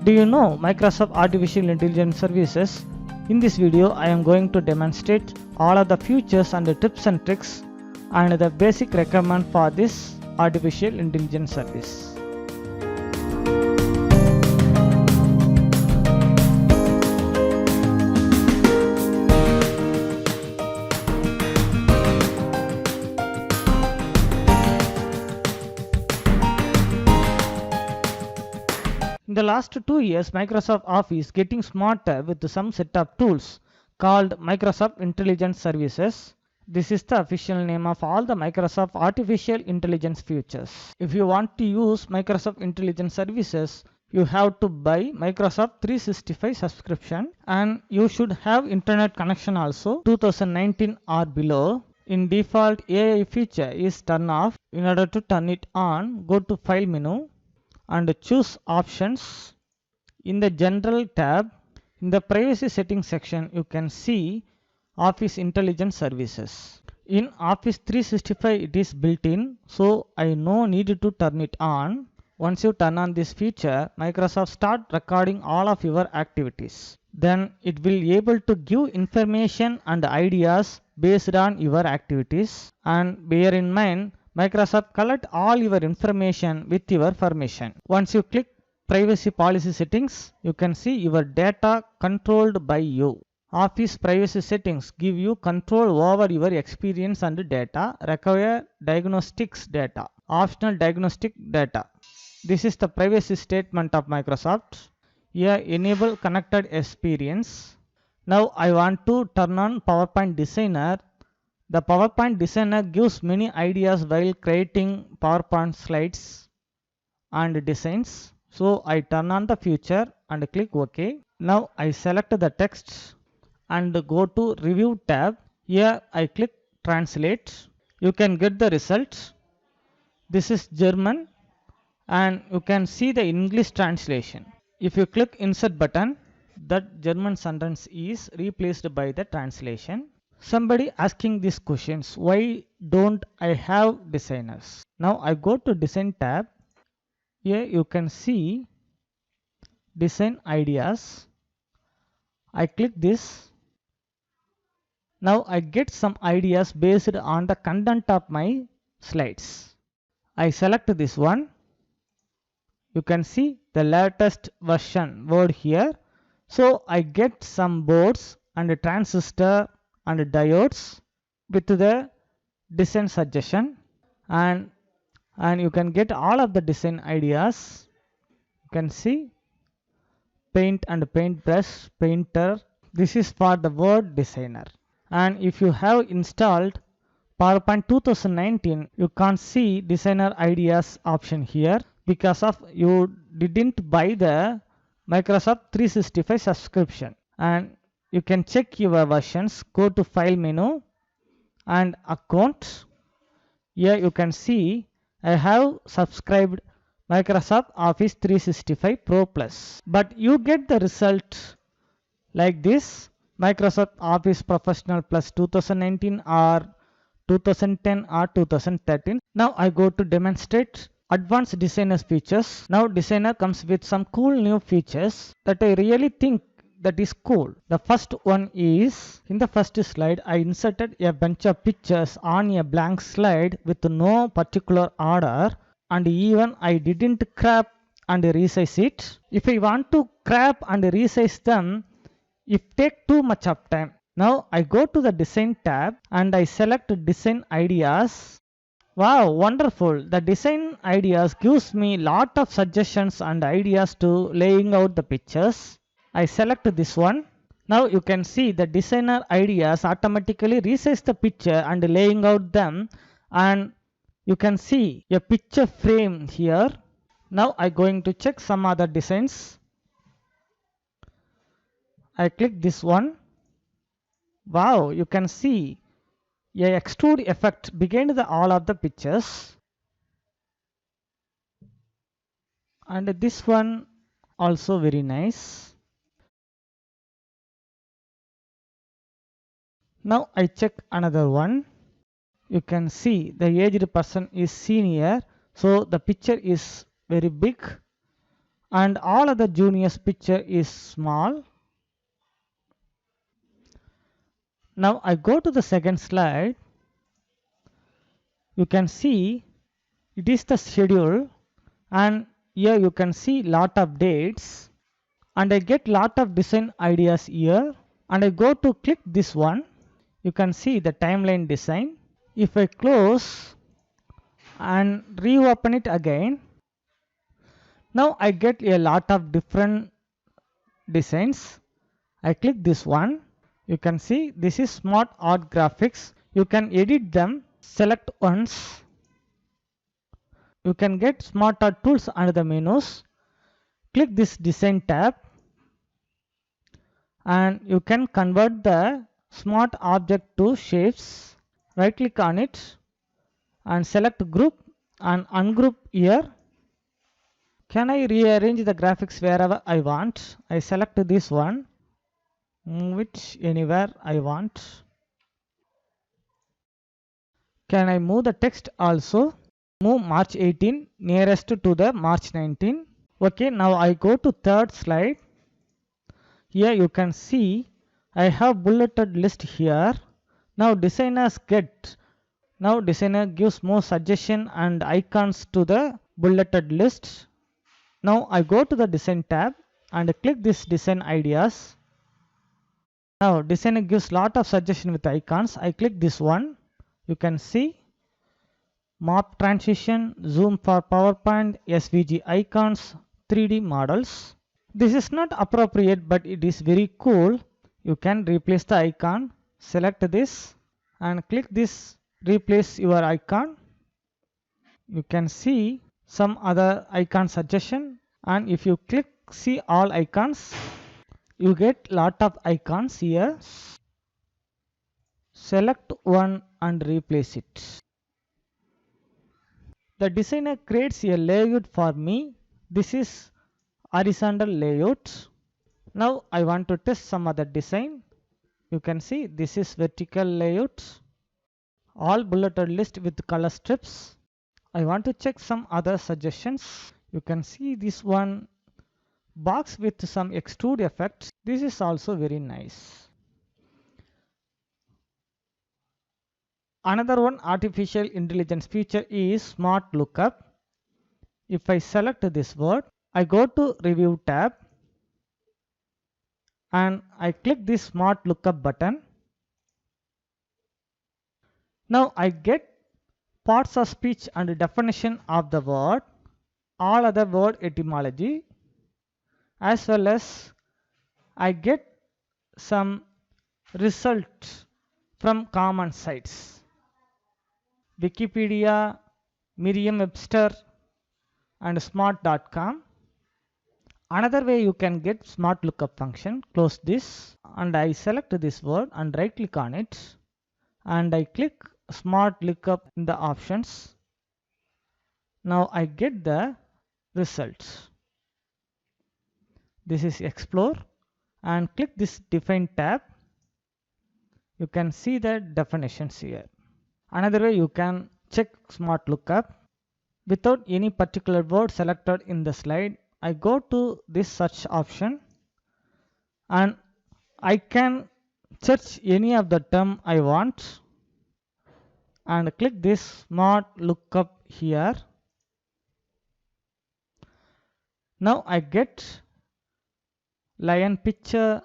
Do you know Microsoft Artificial Intelligence Services? In this video, I am going to demonstrate all of the features and the tips and tricks and the basic requirement for this artificial intelligence service. In the last 2 years, Microsoft Office getting smarter with some set of tools called Microsoft Intelligence Services. This is the official name of all the Microsoft Artificial Intelligence features. If you want to use Microsoft Intelligence Services, you have to buy Microsoft 365 subscription and you should have internet connection also 2019 or below. In default, AI feature is turned off. In order to turn it on, go to File menu and choose Options. In the General tab, in the Privacy Settings section, you can see Office Intelligence Services. In Office 365 it is built in, so I no need to turn it on. Once you turn on this feature, Microsoft start recording all of your activities. Then it will able to give information and ideas based on your activities, and bear in mind Microsoft collect all your information with your permission. Once you click Privacy Policy Settings, you can see your data controlled by you. Office Privacy Settings give you control over your experience and data. Require diagnostics data, optional diagnostic data. This is the privacy statement of Microsoft. Here enable connected experience. Now I want to turn on PowerPoint Designer. The PowerPoint Designer gives many ideas while creating PowerPoint slides and designs. So I turn on the feature and click OK. Now I select the text and go to Review tab. Here I click Translate. You can get the results. This is German and you can see the English translation. If you click Insert button, that German sentence is replaced by the translation. Somebody asking these questions, why don't I have designers? Now I go to Design tab. Here you can see Design Ideas. I click this. Now I get some ideas based on the content of my slides. I select this one. You can see the latest version word here. So I get some boards and a transistor and diodes with the design suggestion, and you can get all of the design ideas. You can see paint and paintbrush, painter. This is for the word designer. And if you have installed PowerPoint 2019, you can't see designer ideas option here because of you didn't buy the Microsoft 365 subscription. And you can check your versions. Go to File menu and Account. Here you can see I have subscribed Microsoft Office 365 Pro Plus. But you get the result like this: Microsoft Office Professional Plus 2019 or 2010 or 2013. Now I go to demonstrate advanced designers features. Now designer comes with some cool new features that I really think that is cool. The first one is, in the first slide I inserted a bunch of pictures on a blank slide with no particular order, and even I didn't crop and resize it. If I want to crop and resize them, it take too much of time. Now I go to the Design tab and I select Design Ideas. Wow, wonderful. The Design Ideas gives me lot of suggestions and ideas to laying out the pictures. I select this one. Now you can see the designer ideas automatically resize the picture and laying out them, and you can see a picture frame here. Now I'm going to check some other designs. I click this one. Wow, you can see a extrude effect behind all of the pictures. And this one also very nice. Now I check another one. You can see the aged person is senior, so the picture is very big, and all other juniors picture is small. Now I go to the second slide. You can see it is the schedule, and here you can see lot of dates, and I get lot of design ideas here, and I go to click this one. You can see the timeline design. If I close and reopen it again, now I get a lot of different designs. I click this one. You can see this is smart art graphics. You can edit them, select once. You can get smart art tools under the menus. Click this design tab, and you can convert the smart object to shapes. Right click on it and select group and ungroup here. Can I rearrange the graphics wherever I want? I select this one, move it anywhere I want. Can I move the text also? Move March 18 nearest to the March 19. Okay, now I go to third slide. Here you can see I have bulleted list here. Now designer gives more suggestion and icons to the bulleted list. Now I go to the design tab and click this design ideas. Now designer gives lot of suggestion with icons. I click this one. You can see map transition, zoom for PowerPoint, SVG icons, 3D models. This is not appropriate, but it is very cool. You can replace the icon. Select this and click this replace your icon. You can see some other icon suggestion, and if you click see all icons, you get lot of icons here. Select one and replace it. The designer creates a layout for me. This is horizontal layout. Now I want to test some other design. You can see this is vertical layout. All bulleted list with color strips. I want to check some other suggestions. You can see this one box with some extrude effect. This is also very nice. Another one artificial intelligence feature is smart lookup. If I select this word, I go to review tab and I click this smart lookup button. Now I get parts of speech and definition of the word, all other word etymology, as well as I get some results from common sites. Wikipedia, Merriam-Webster and smart.com. Another way you can get smart lookup function, close this and I select this word and right click on it and I click smart lookup in the options. Now I get the results. This is explore and click this define tab. You can see the definitions here. Another way you can check smart lookup without any particular word selected in the slide. I go to this search option and I can search any of the term I want and click this smart lookup here. Now I get lion picture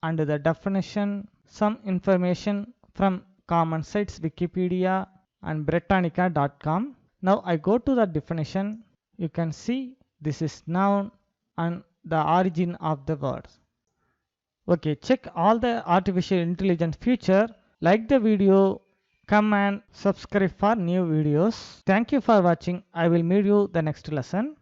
and the definition, some information from common sites Wikipedia and Britannica.com. Now I go to the definition. You can see this is noun and the origin of the word. Okay, check all the artificial intelligence feature. Like the video, come and subscribe for new videos. Thank you for watching. I will meet you the next lesson.